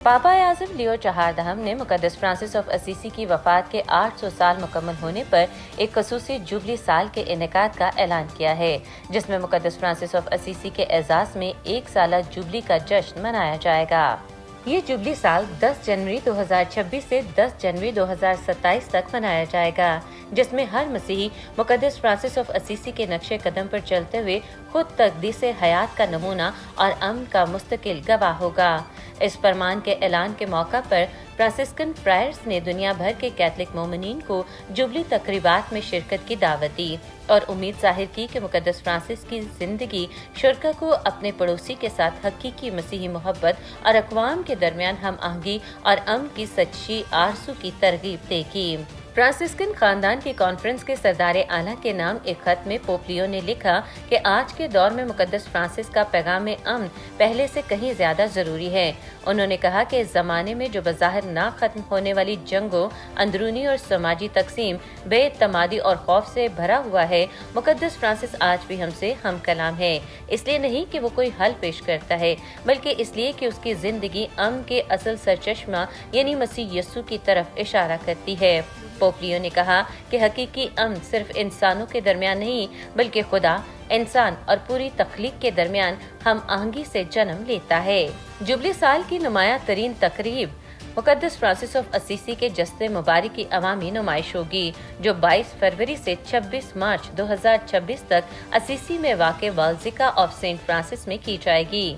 पापा आज़म लियो चहारदहम ने मुकद्दस Francis of Assisi की वफात के 800 साल मुकम्मल होने पर एक खसूसी जुबली साल के इनेकाद का ऐलान किया है, जिसमें मुकद्दस फ्रांसिस ऑफ असीसी के एजाज में एक साला जुबली का जश्न मनाया जाएगा। ये जुबली साल 10 जनवरी 2026 से 10 जनवरी 2027 तक मनाया जाएगा, जिसमें हर मसीही मुकद्दस फ्रांसिस ऑफ असीसी के नक्शे कदम पर चलते हुए खुद तकदीस हयात का नमूना और अमन का मुस्तकिल गवाह होगा। इस फरमान के ऐलान के मौका पर फ्रांसिस्कन प्रायर्स ने दुनिया भर के कैथलिक मोमिनीन को जुबली तकरीबात में शिरकत की दावत दी और उम्मीद जाहिर की कि मुकद्दस फ्रांसिस की जिंदगी शुरका को अपने पड़ोसी के साथ हकीकी मसीही मोहब्बत और अक़वाम के दरमियान हम आहंगी और अमन की सच्ची आरज़ू की तरगीब देगी। फ्रांसिस्कन खानदान की कॉन्फ्रेंस के सरदार आला के नाम एक खत में पोप लियो ने लिखा कि आज के दौर में मुकद्दस फ्रांसिस का पैगाम अमन पहले से कहीं ज्यादा जरूरी है। उन्होंने कहा कि इस जमाने में जो बज़ाहिर ना खत्म होने वाली जंगों, अंदरूनी और समाजी तकसीम, बेइत्तमादी और खौफ से भरा हुआ है, मुकद्दस फ्रांसिस आज भी हमसे हम कलाम है। इसलिए नहीं कि वो कोई हल पेश करता है, बल्कि इसलिए कि उसकी जिंदगी अमन के असल सरचश्मा यानी मसीह यस्सु की तरफ इशारा करती है। पोप लियो ने कहा कि हकीकी अमन सिर्फ इंसानों के दरमियान नहीं, बल्कि खुदा, इंसान और पूरी तख्लीक के दरमियान हम आहंगी से जन्म लेता है। जुबली साल की नुमाया तरीन तकरीब मुकद्दस फ्रांसिस ऑफ असीसी के जस्ते मुबारक की अवामी नुमाइश होगी, जो 22 फरवरी से 26 मार्च 2026 तक असीसी में वाक़े बाज़िलिका ऑफ सेंट फ्रांसिस में की जाएगी।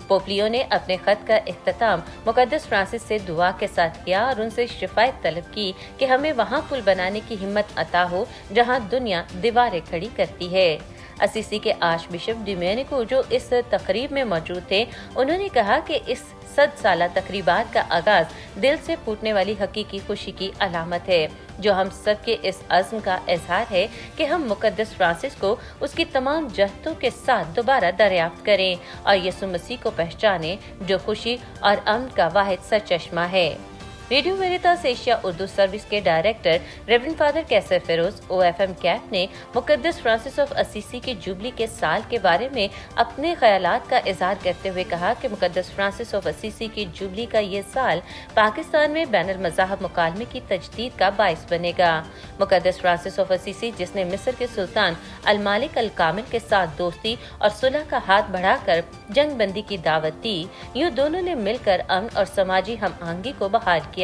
पोप लियो ने अपने खत का इख्तिताम मुकद्दस फ्रांसिस से दुआ के साथ किया और उनसे शिफायत तलब की कि हमें वहाँ पुल बनाने की हिम्मत अता हो जहाँ दुनिया दीवारें खड़ी करती है। असीसी के आर्च बिशप डिमेनिको, जो इस तकरीब में मौजूद थे, उन्होंने कहा कि इस 100 साला तकरीबात का आगाज दिल से फूटने वाली हकीकी खुशी की अलामत है, जो हम सब के इस अज़्म का इजहार है कि हम मुकद्दस फ्रांसिस को उसकी तमाम जहतों के साथ दोबारा दरियाफ्त करें और यीशु मसीह को पहचानें, जो खुशी और अमन का वाहिद सरचश्मा है। रेडियो वेरितास एशिया उर्दू सर्विस के डायरेक्टर रेवरेंड फादर कैसर फिरोज OFM कैप ने मुकद्दस फ्रांसिस ऑफ असीसी के जुबली के साल के बारे में अपने ख्यालात का इजहार करते हुए कहा कि मुकद्दस फ्रांसिस ऑफ असीसी की जुबली का ये साल पाकिस्तान में बैनुल मज़ाहब मुकालमे की तजदीद का बाइस बनेगा। मुकद्दस फ्रांसिस ऑफ असीसी, जिसने मिस्र के सुल्तान अल मालिक अल कामिल के साथ दोस्ती और सुलह का हाथ बढ़ाकर जंग बंदी की दावत दी, यूँ दोनों ने मिलकर अमन और समाजी हम आहंगी को बहाल किया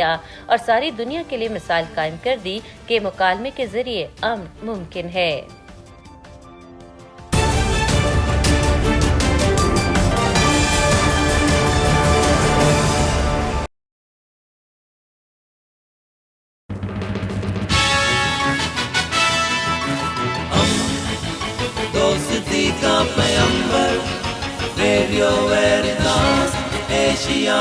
और सारी दुनिया के लिए मिसाल कायम कर दी कि मुकालमे के जरिए अमन मुमकिन है। दोस्ती का पैगंबर, रेडियो वेरितास एशिया।